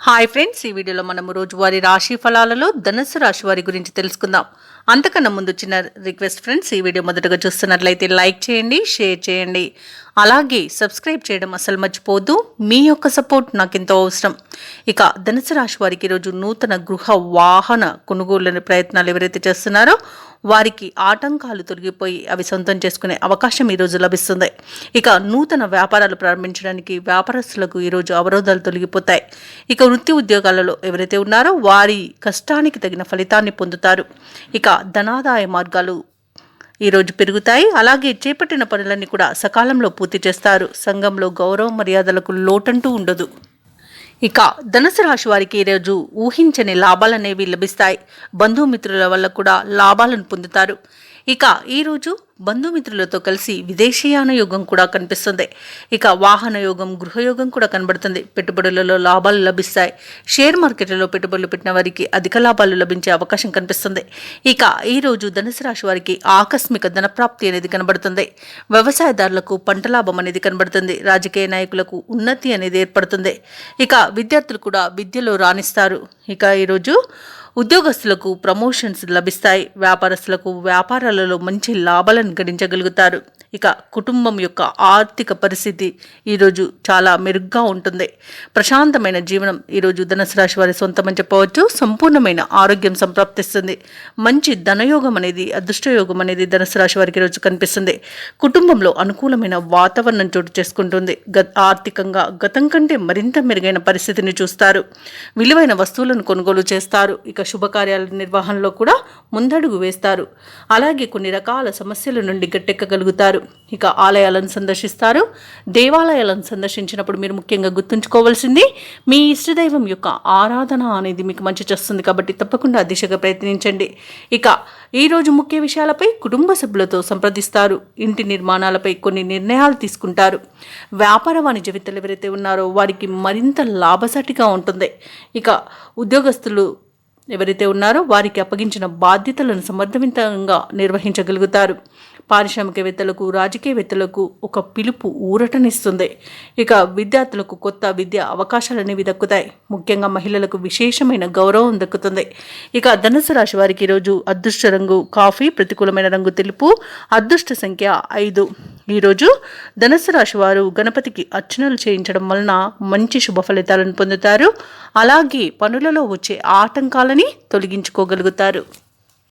Hi friends, ఈ వీడియోలో మనము రోజువారీ రాశి ఫలాలలో ధనుసు రాశి వారి గురించి తెలుసుకుందాం. అంతకన్నా ముందు చిన్న రిక్వెస్ట్ ఫ్రెండ్స్, ఈ వీడియో మొదటగా చూస్తున్నట్లయితే లైక్ చేయండి, షేర్ చేయండి, అలాగే సబ్స్క్రైబ్ చేయడం అసలు మర్చిపోవద్దు. మీ యొక్క సపోర్ట్ నాకు ఎంతో అవసరం. ఇక ధనుసు రాశి వారికి ఈరోజు నూతన గృహ వాహన కొనుగోలు ప్రయత్నాలు ఎవరైతే చేస్తున్నారో వారికి ఆటంకాలు తొలగిపోయి అవి సొంతం చేసుకునే అవకాశం ఈరోజు లభిస్తుంది. ఇక నూతన వ్యాపారాలు ప్రారంభించడానికి వ్యాపారస్తులకు ఈరోజు అవరోధాలు తొలగిపోతాయి. ఇక వృత్తి ఉద్యోగాలలో ఎవరైతే ఉన్నారో వారి కష్టానికి తగిన ఫలితాన్ని పొందుతారు. ఇక ధనాదాయ మార్గాలు ఈరోజు పెరుగుతాయి. అలాగే చేపట్టిన పనులన్నీ కూడా సకాలంలో పూర్తి చేస్తారు. సంఘంలో గౌరవ మర్యాదలకు లోటంటూ ఉండదు. ఇక ధనుసు రాశి వారికి ఈరోజు ఊహించని లాభాలనేవి లభిస్తాయి. బంధుమిత్రుల వల్ల కూడా లాభాలను పొందుతారు. ఇక ఈరోజు బంధుమిత్రులతో కలిసి విదేశీయాన యోగం కూడా కనిపిస్తుంది. ఇక వాహన యోగం, గృహయోగం కూడా కనబడుతుంది. పెట్టుబడులలో లాభాలు లభిస్తాయి. షేర్ మార్కెట్లలో పెట్టుబడులు పెట్టిన వారికి అధిక లాభాలు లభించే అవకాశం కనిపిస్తుంది. ఇక ఈరోజు ధనుసు రాశి వారికి ఆకస్మిక ధనప్రాప్తి అనేది కనబడుతుంది. వ్యవసాయదారులకు పంట లాభం అనేది కనబడుతుంది. రాజకీయ నాయకులకు ఉన్నతి అనేది ఏర్పడుతుంది. ఇక విద్యార్థులు కూడా విద్యలో రాణిస్తారు. ఇక ఈరోజు ఉద్యోగస్తులకు ప్రమోషన్స్ లభిస్తాయి. వ్యాపారస్తులకు వ్యాపారాలలో మంచి లాభాలను గడించగలుగుతారు. ఇక కుటుంబం యొక్క ఆర్థిక పరిస్థితి ఈరోజు చాలా మెరుగ్గా ఉంటుంది. ప్రశాంతమైన జీవనం ఈరోజు ధనుసు రాశి వారి సొంతమని చెప్పవచ్చు. సంపూర్ణమైన ఆరోగ్యం సంప్రాప్తిస్తుంది. మంచి ధనయోగం అనేది, అదృష్టయోగం అనేది ధనుసు రాశి వారికి ఈరోజు కనిపిస్తుంది. కుటుంబంలో అనుకూలమైన వాతావరణం చోటు చేసుకుంటుంది. ఆర్థికంగా గతం కంటే మరింత మెరుగైన పరిస్థితిని చూస్తారు. విలువైన వస్తువులను కొనుగోలు చేస్తారు. ఇక శుభకార్యాల నిర్వహణలో కూడా ముందడుగు వేస్తారు. అలాగే కొన్ని రకాల సమస్యల నుండి గట్టెక్కగలుగుతారు. ఇక ఆలయాలను సందర్శిస్తారు. దేవాలయాలను సందర్శించినప్పుడు మీరు ముఖ్యంగా గుర్తుంచుకోవాల్సింది మీ ఇష్టదైవం యొక్క ఆరాధన అనేది మీకు మంచి చేస్తుంది. కాబట్టి తప్పకుండా ఆ దిశగా ప్రయత్నించండి. ఇక ఈరోజు ముఖ్య విషయాలపై కుటుంబ సభ్యులతో సంప్రదిస్తారు. ఇంటి నిర్మాణాలపై కొన్ని నిర్ణయాలు తీసుకుంటారు. వ్యాపార వాణిజ్యవేత్తలు ఎవరైతే ఉన్నారో వారికి మరింత లాభసాటిగా ఉంటుంది. ఇక ఉద్యోగస్తులు ఎవరైతే ఉన్నారో వారికి అప్పగించిన బాధ్యతలను సమర్థవంతంగా నిర్వహించగలుగుతారు. పారిశ్రామికవేత్తలకు, రాజకీయవేత్తలకు ఒక పిలుపు ఊరటనిస్తుంది. ఇక విద్యార్థులకు కొత్త విద్యా అవకాశాలనేవి దక్కుతాయి. ముఖ్యంగా మహిళలకు విశేషమైన గౌరవం దక్కుతుంది. ఇక ధనుసు రాశి వారికి ఈరోజు అదృష్ట రంగు కాఫీ, ప్రతికూలమైన రంగు తెలుపు, అదృష్ట సంఖ్య 5. ఈరోజు ధనుసు రాశి వారు గణపతికి అర్చనలు చేయించడం వలన మంచి శుభ ఫలితాలను పొందుతారు. అలాగే పనులలో వచ్చే ఆటంకాలని తొలగించుకోగలుగుతారు.